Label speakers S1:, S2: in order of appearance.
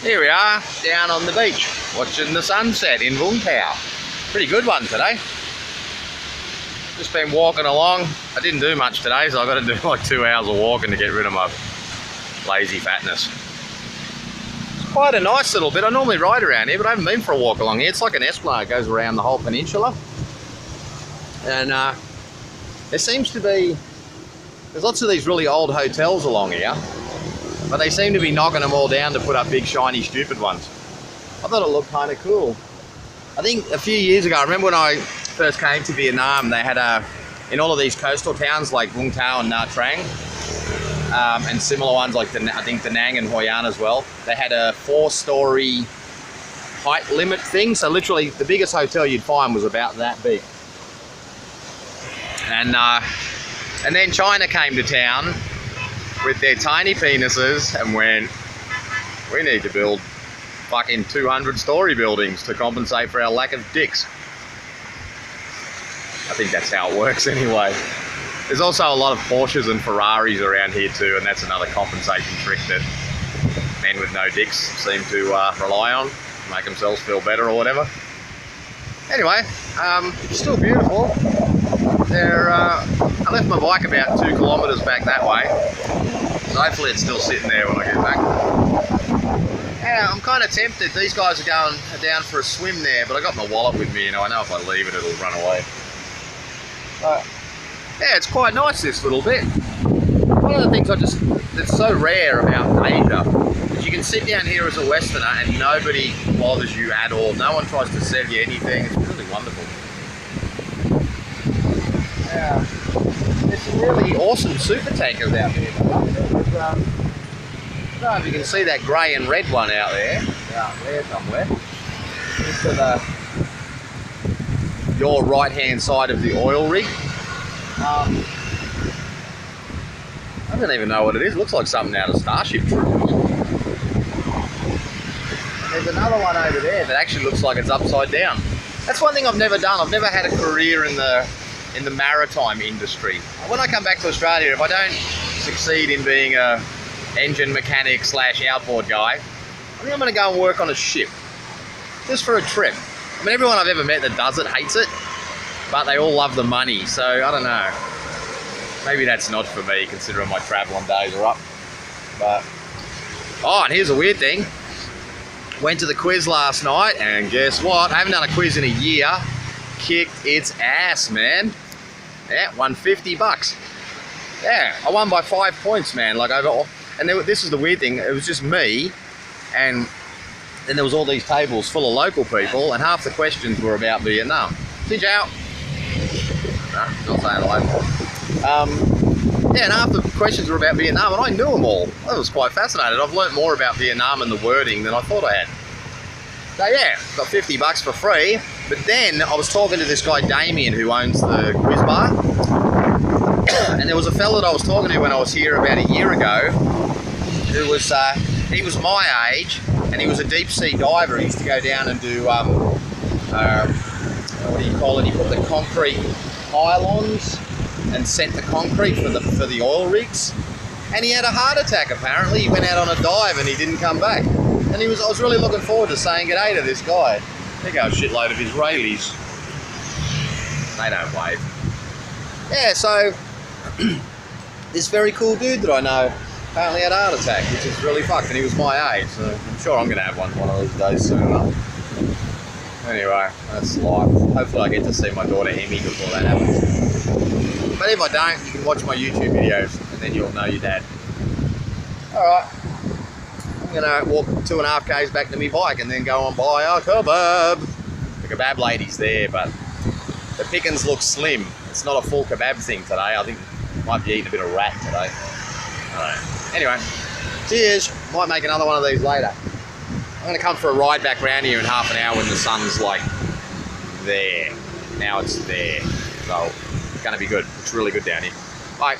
S1: Here we are, down on the beach, watching the sunset in Vung. Pretty good one today. Just been walking along. I didn't do much today, so I've got to do like 2 hours of walking to get rid of my lazy fatness. It's quite a nice little bit. I normally ride around here, but I haven't been for a walk along here. It's like an esplanade, it goes around the whole peninsula. And there seems to be, there's lots of these really old hotels along here, but they seem to be knocking them all down to put up big, shiny, stupid ones. I thought it looked kind of cool. I think a few years ago, I remember when I first came to Vietnam, they had in all of these coastal towns like Vung Tau and Nha Trang, and similar ones like I think Da Nang and Hoi An as well, they had a 4-story height limit thing. So literally the biggest hotel you'd find was about that big. And then China came to town with their tiny penises and went, we need to build fucking 200-story buildings to compensate for our lack of dicks. I think that's how it works anyway. There's also a lot of Porsches and Ferraris around here too, and that's another compensation trick that men with no dicks seem to rely on to make themselves feel better or whatever. Anyway, it's still beautiful. I left my bike about 2 kilometres back that way, so hopefully it's still sitting there when I get back. Yeah, I'm kind of tempted. These guys are going down for a swim there, but I got my wallet with me, you know. I know if I leave it, it'll run away. But yeah, it's quite nice, this little bit. One of the things that's so rare about Asia is you can sit down here as a Westerner and nobody bothers you at all. No one tries to sell you anything. It's really wonderful. Yeah, there's some really awesome super tankers out there. I don't know if you can see that grey and red one out there. Yeah, there somewhere. Just to your right-hand side of the oil rig. I don't even know what it is. It looks like something out of Starship Troopers. There's another one over there that actually looks like it's upside down. That's one thing I've never done. I've never had a career in the maritime industry. When I come back to Australia, if I don't succeed in being a engine mechanic / outboard guy, I think I'm going to go and work on a ship. Just for a trip. I mean, everyone I've ever met that does it hates it, but they all love the money, so I don't know. Maybe that's not for me, considering my travelling days are up. But, oh, and here's a weird thing. Went to the quiz last night, and guess what? I haven't done a quiz in a year. Kicked its ass, man. Yeah, won $50. Yeah, I won by 5 points, man. Like overall. And this is the weird thing. It was just me, and then there was all these tables full of local people, and half the questions were about Vietnam. Xin chào. No, not saying hello. Yeah, and half the questions were about Vietnam, and I knew them all. I was quite fascinated. I've learnt more about Vietnam and the wording than I thought I had. So yeah, got $50 for free. But then I was talking to this guy Damien, who owns the quiz bar, and there was a fella that I was talking to when I was here about a year ago, who was he was my age, and he was a deep sea diver. He used to go down and do what do you call it? He put the concrete pylons and sent the concrete for the oil rigs, and he had a heart attack. Apparently, he went out on a dive and he didn't come back. And I was really looking forward to saying g'day to this guy. There goes a shitload of Israelis. They don't wave. Yeah, so this very cool dude that I know apparently had a heart attack, which is really fucked, and he was my age, so I'm sure I'm going to have one of these days soon enough. Anyway, that's life. Hopefully I get to see my daughter Emmy before that happens. But if I don't, you can watch my YouTube videos, and then you'll know your dad. Alright. I'm going to walk 2.5 k's back to my bike and then go on buy a kebab. The kebab lady's there, but the pickings look slim. It's not a full kebab thing today. I think I might be eating a bit of rat today. Anyway, cheers. Might make another one of these later. I'm going to come for a ride back around here in half an hour when the sun's like there. Now it's there. So it's going to be good. It's really good down here. Bye.